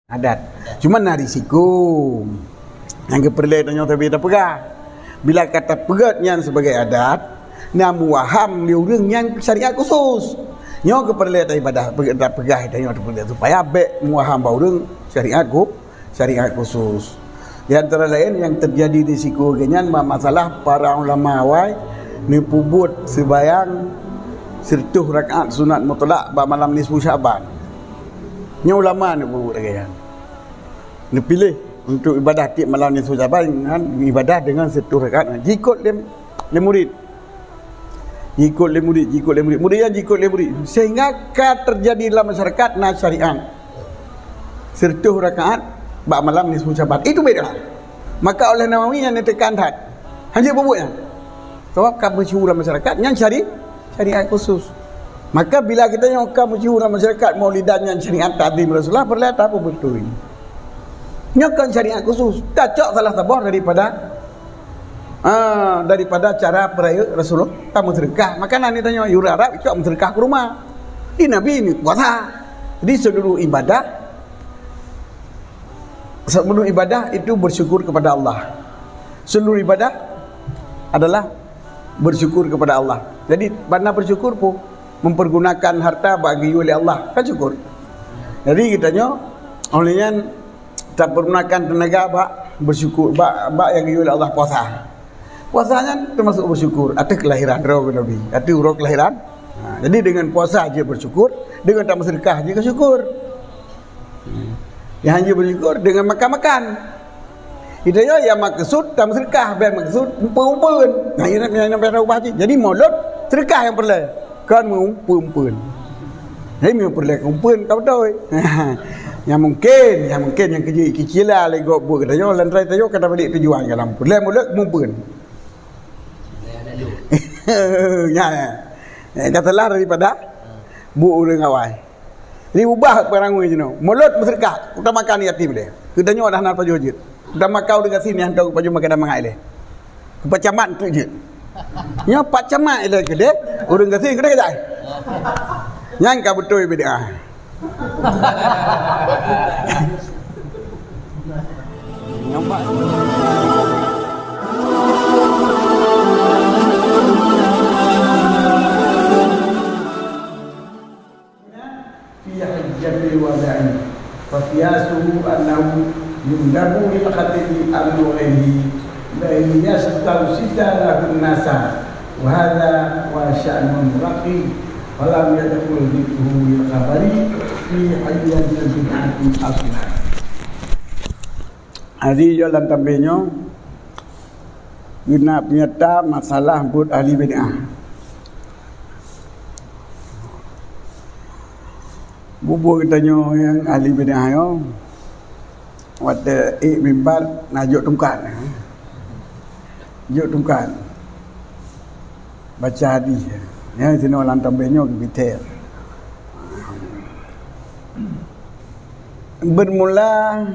adat. Cuma nak risiko. Yang keperluan tanya tapi tak pegah. Bila kata pegatnya sebagai adat, namu waham dia orang yang syariat khusus. Nyo keperluan ibadah tak pegah tanya keperluan supaya baik muaham orang syariat khusus. Di antara lain yang terjadi di risiko kenyan masalah para ulama awal ni pubut sebayang 100 rakaat sunat mutlak pada malam nisfu Syaban. Ni ulama ni pubut kenyan. Ni pilih untuk ibadah tiap malam nisfu Syaban dengan ibadah dengan 100 rakaat. Jikut le murid. Jikut le murid. Murid yang jikut le murid. Sehingga terjadi dalam masyarakat na syariat 100 rakaat pada malam nisfu Syaban. Itu beda. Maka oleh Nawawi yang ditekan hat. Hanya pubutnya. Sebab kamu syukur masyarakat yang syariat khusus. Maka bila kita yang kamu syukur masyarakat maulidan yang syariat ta'zim Rasulullah perlihat apa betul ini. Nyokan syariat khusus. Tak cok salah tabah daripada cara peraya Rasulullah. Kamu sedekah. Maka nanti tanya yura Arab cok sedekah ke rumah. Ini Nabi ini puasa. Jadi seluruh ibadah itu bersyukur kepada Allah. Seluruh ibadah adalah bersyukur kepada Allah. Jadi mana bersyukur pun mempergunakan harta bagi oleh Allah kan syukur. Jadi kitanya olehnya tak pergunakan tenaga bersyukur bak yang oleh Allah puasa. Puasanya termasuk bersyukur atas kelahiran roh Nabi, atas roh kelahiran. Jadi dengan puasa aja bersyukur, dengan tak bersedekah aja bersyukur. Yang hanya bersyukur dengan makan-makan. Kita yang maksud tak bersedekah, biar maksud umpun-umpun. Nah, ini nak ubah je. Jadi mulut sedekah yang perlu. Kan umpun-umpun. Jadi memang perlu umpun kau tahu. Yang mungkin yang kecil lah lagi buat katanya lantrai tayo kata balik tujuan kan mulut umpun. Ya. Katalah daripada bu orang awal. Ni ubah barang je no. Mulut bersedekah, kita makan yatim dia. Kita nyo dah nak paju je. Kita makau dengan sini hantar paju makan mangai dia. Kepacamat tu je. Nyo pak camat dia ke dia, urang kasi ke dia. Yang ka betul beda. Nampak. Jadi wadai faqiyasuhu annahu yundabu lil khatibi al-mu'ayyi la yastawsida lahu nasa wa hadha wa sya'nun raqi falam yadkhul dhikruhu lil khabari fi hayyatin bid'ati aslan. Hari jalan tambahnya guna penyata masalah buat ahli bid'ah. Bubur katanya yang ahli bid'ah yo wata mimbar najuk tungkan. Juk tungkan. Baca hadis. Ya sini orang tambahnya ke bitel. Bermula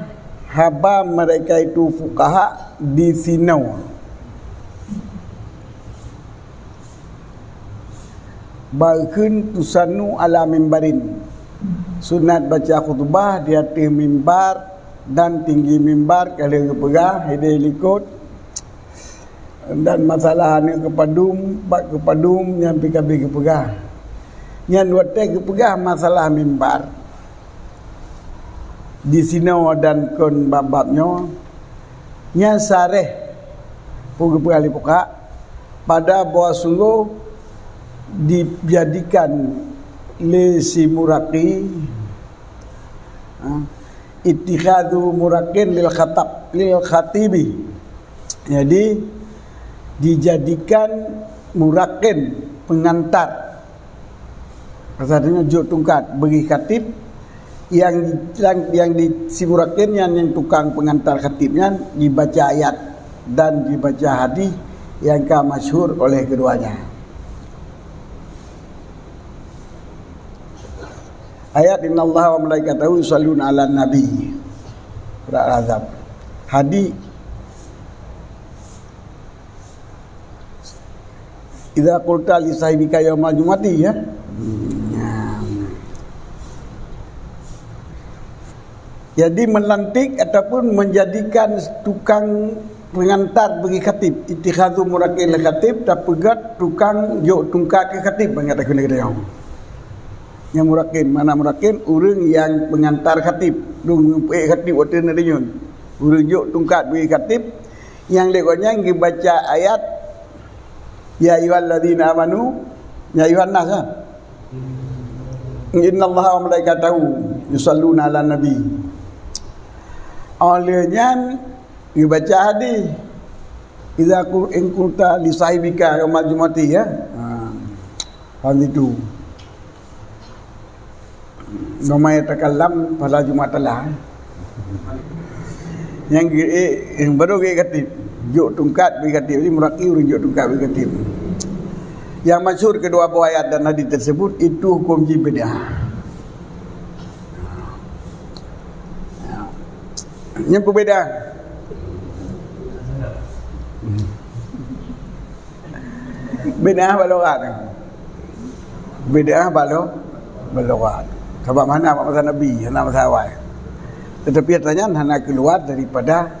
haba mereka itu fuqaha di Sinau. Balkun tusanu ala mimbarin. Sunat baca khutbah di atas mimbar dan tinggi mimbar kalau kepegah hidai likut dan masalah ni kepadum yang PKB kepegah yang watai kepegah masalah mimbar di Sinau dan kon bab-babnya yang sareh pun kepegah lipuka pada bahawa sungguh dijadikan si muraqi ittikhadhu muraqin lil khatibi. Jadi dijadikan muraqin pengantar. Maksudnya juk tungkat bagi khatib yang di si muraqin yang tukang pengantar khatibnya dibaca ayat dan dibaca hadis yang masyhur oleh keduanya. Ayat innallaha wa malaikatahu yusholluna 'alan nabi. Surah Al-Ahzab. Hadis idza qulta li sahibika yaumal jumu'ati ya. Jadi melantik ataupun menjadikan tukang pengantar bagi khatib. Ittikhadhu murakil khatib, tak pegat tukang jok tungkat ke khatib banyak tak kena dia. Yang murakin, mana murakin? Orang yang pengantar khatib. Dung khatib waktu nak dia. Orang jok tungkat bagi khatib. Yang lekatnya yang baca ayat ya ayyuhalladzina amanu ya ayyuhan nas. Innallaha wa malaikatahu yusalluna 'alan nabi. Olehnya dibaca hadis idza in kunta li sahibika yaumal jumati ya. Hal itu. Nama takallam pada Jumatalah. Yang baru ke khatib, juk tungkat bagi khatib ini muraki urang juk tungkat bagi khatib. Yang masyhur kedua buah ayat dan hadis tersebut itu hukum bid'ah. Yang berbeza. Bid'ah balogat. Bid'ah balogat. Sebab mana masa Nabi, mana masa awal. Tetapi katanya hanya keluar daripada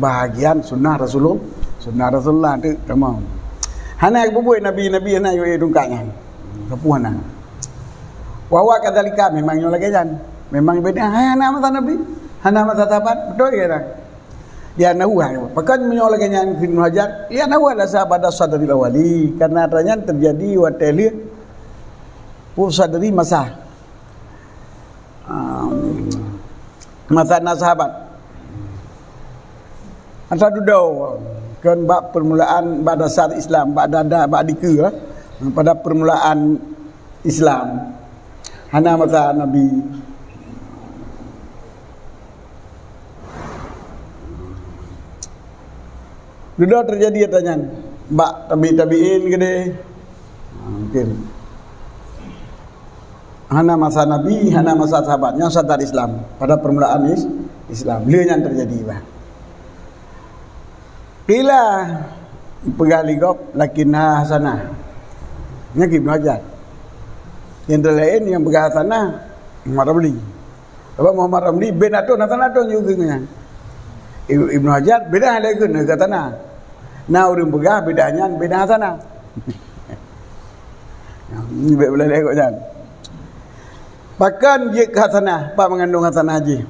bahagian sunnah Rasulullah. Sunnah Rasulullah itu tamam. Hanya bubuh Nabi-Nabi hanya yo dungkanya. Kepuanan. Wa kadzalika memang yo lagi jan. Memang beda hanya masa Nabi. Hana masa sahabat betul ke tak? Dia nahu pakan menyolahnya Ibnu Hajar. Dia nahu adalah sahabat sadril awali karena adanya terjadi wateli sadri masa sahabat. Antara dudau kan bab permulaan pada saat Islam, pada dika pada permulaan Islam. Hana masa Nabi. Sudah terjadi katanya mbak tabi'in gede mungkin hana masa Nabi, hana masa sahabatnya sadar Islam pada permulaan Islam beliau yang terjadi bah. Bila pegali gop lakinna hasanah nyaki Ibnu Hajar yang lain yang pegang hasanah Muhammad Ramli apa Muhammad Ramli ben atau hasanah juga nya Ibnu Hajar beda lagi ke tanah. Nah orang begah bedanya beda sana. Ni boleh lagi kan. Bahkan dia ke sana, pak mengandung sana haji.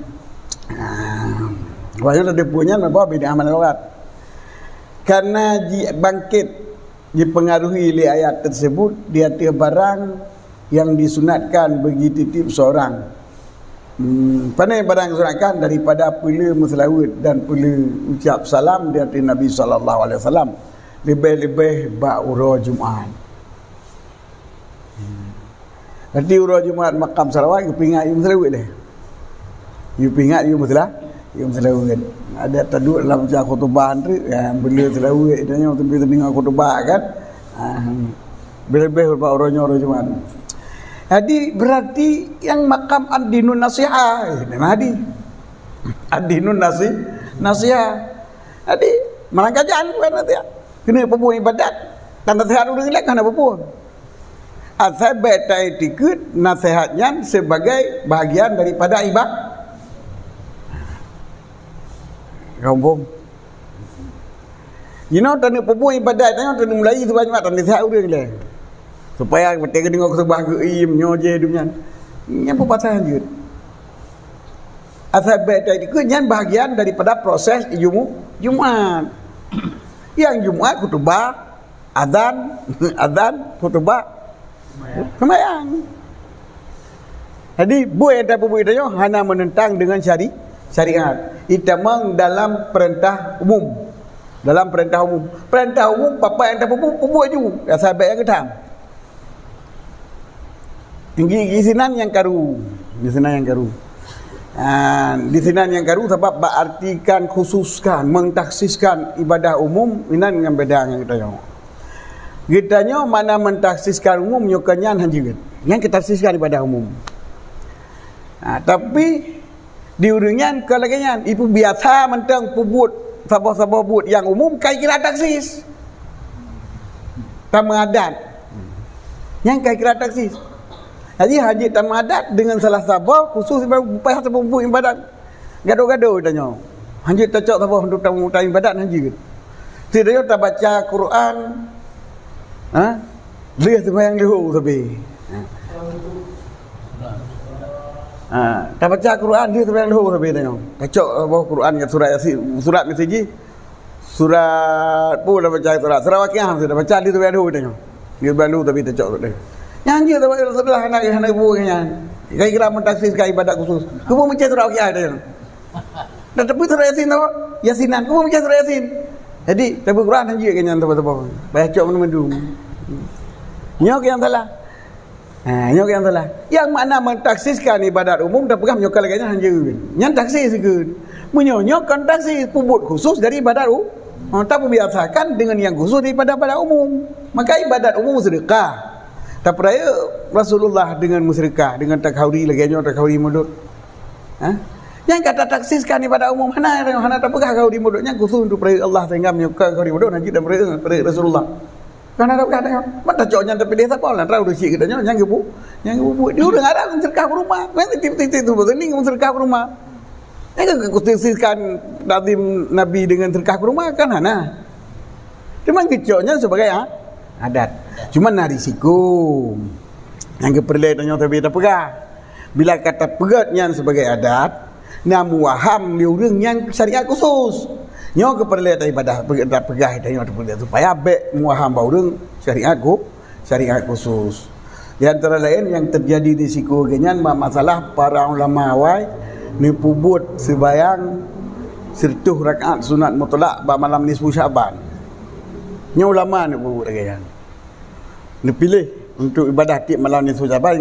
Banyak ada punya apa beda amal logat. Karena dia bangkit dipengaruhi oleh ayat tersebut dia tiap barang yang disunatkan bagi titip seorang. Pandai barang sunatkan daripada pula muslawat dan pula ucap salam di hati Nabi SAW lebih-lebih ba'ura Jumaat. Nanti ura Jumaat makam Sarawak you pingat you muslawat deh. You pingat you muslawat. Ada taduk dalam ucap khutbah tu yang bela selawat dan yang tu dengar khutbah kan. Lebih-lebih ba'ura Jumaat. Jadi berarti yang makam ad-dinun nasihah ini ad-dinun nasihah. Jadi merangkajan kan nanti kena pebuh ibadat dan nasihat orang lain kena pebuh. Asal beta etikut nasihatnya sebagai bahagian daripada ibadat. Kampung. You know tanda pebuh ibadat tanda mulai itu banyak tanda nasihat orang lain. Supaya ketika dengar khutbah ke menyoje dunia yang perpatahan je asal beda itu yang bahagian daripada proses Jumaat yang Jumaat khutbah azan khutbah sembahyang. Jadi buat yang tak berbeza hanya menentang dengan syariat itu memang dalam perintah umum apa yang tak buat juga asal beda yang ketang di sinan yang karu. Di sinan yang karu sebab berartikan khususkan, mentaksiskan ibadah umum inan dengan beda dengan kita yang. Kitanya mana mentaksiskan umum nyokannya hanjigat. Yang kita taksiskan ibadah umum. Tapi di urungan kalaganya itu biasa mentang pubut sabah-sabah but yang umum kai kira taksis. Tamadat. Yang kai kira taksis. Jadi haji tamadat dengan salah sabah khusus upaya sebab ibadat Gaduh-gaduh tanya. Hanjut tak cok apa untuk tamu tamu ibadat hanjut. Tidak tak baca Quran. Dia sembahyang lahu tapi. Tak baca Quran dia sembahyang lahu tapi tanya. Tak cok apa Quran kat surat Yasin, surat mesiji. Surat pun dah baca surat Waqiah sudah baca dia sembahyang lahu tanya. Dia balu tapi tak cok dia. Yang dia tak baca sebelah anak buahnya. Kira-kira mentaksiskan ibadat khusus. Kamu baca surat Waqiah tanya. Dah tepi surat Yasin tu. Yasinan kamu baca surat Yasin. Jadi tapi Quran hanya kenyan tebal-tebal. Baca mendu. Nyok yang salah. Nyok yang salah. Yang mana mentaksiskan ibadat umum tak pegang nyok lagi hanya yang taksis ke. Menyonyokkan taksis pubut khusus dari ibadat umum. Tak biasakan dengan yang khusus daripada ibadat umum. Maka ibadat umum sedekah. Tak peraya Rasulullah dengan musyrikah, dengan takhauri lagi nyok takhauri mulut. Yang kata taksiskan ibadat umum hana tak pegah kau di muduknya khusus untuk peraya Allah sehingga menyuka kau di muduk nanti dan peraya Rasulullah. Karena ada kata mata coknya tapi dia siapa lah tahu dusik katanya yang ibu dia udah ada mencerkah ke rumah. Nanti titik-titik tu betul ni mencerkah ke rumah. Yang taksiskan Nabi dengan cerkah ke rumah kan hana. Cuma kecoknya sebagai adat. Cuma nak risiko. Yang keperluan tanya tapi tak pegah. Bila kata pegatnya sebagai adat namu waham liu reng yang syariat khusus. Nyo keperluan ibadah pegah tanya supaya baik muaham bau reng syariat khusus. Di antara lain yang terjadi di siku genyan masalah para ulama awai ni pubut sembayang 100 rakaat sunat mutlak ba malam nisfu Syaban. Nyo ulama ni pubut genyan. Ni pilih untuk ibadah tiap malam nisfu Syaban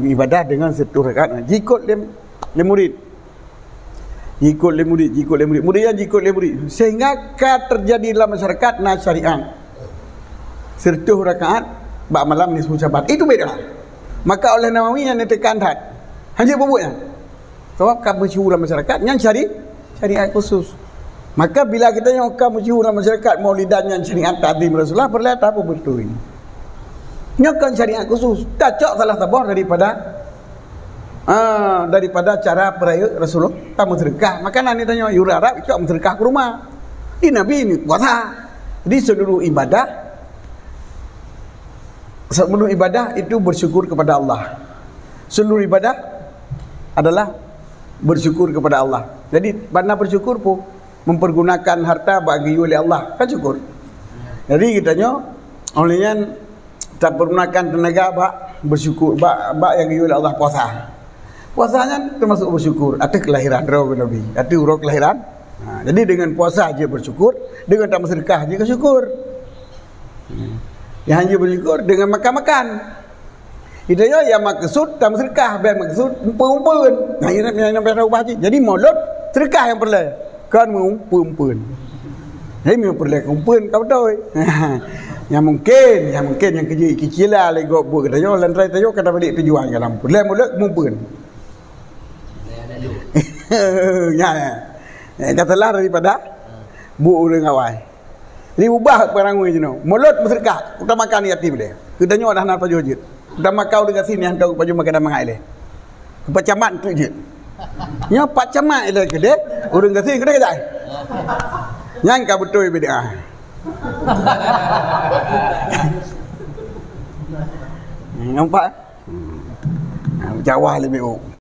ibadah dengan 100 rakaat. Jikut le murid. Jikut le murid. Murid yang jikut le murid. Sehingga terjadi dalam masyarakat na syariat 100 rakaat ba malam nisfu Syaban. Itu beda. Maka oleh Nawawi yang ditekan hat. Hanya pubutnya. Sebab kamu syukur dalam masyarakat yang syariat khusus. Maka bila kita yang kamu syukur dalam masyarakat maulidan yang syariat ta'zim Rasulullah perlihat apa betul ini. Nyokan syariat khusus. Tak cok salah tabur daripada cara peraya Rasulullah tak mensedekah. Maka nanti tanya yura Arab cok mensedekah ke rumah. Ini Nabi ini puasa. Jadi seluruh ibadah itu bersyukur kepada Allah. Seluruh ibadah adalah bersyukur kepada Allah. Jadi mana bersyukur pun mempergunakan harta bagi oleh Allah kan syukur. Jadi kitanya olehnya tak pergunakan tenaga bersyukur yang oleh Allah puasa. Puasanya termasuk bersyukur. Ada kelahiran Nabi, ada urut kelahiran. Jadi dengan puasa aja bersyukur, dengan tak bersedekah aja bersyukur. Yang hanya bersyukur dengan makan-makan. Hidayah yang maksud tak bersedekah, biar maksud umpun-umpun. Nah, ini nak ubah je. Jadi maulud sedekah yang perlu. Kan umpun-umpun. Jadi memang perlu umpun kau betul. Yang mungkin yang kerja kecil-kecilan lagi buat katanya lantrai tayo kata balik tujuan ke lampu. Lain mulut umpun. Ya. Katalah daripada bu orang awal. Jadi ubah perangui je no. Mulut bersedekah, kita makan ni yatim dia. Katanya dah nak paju je. Dah makau dekat sini hantar paju makan mangai le. Kepacamat tu je. Nya pak camat le ke dia. Urang kat sini ke dia. Yang ka betul beda. Nampak? Jawah lebih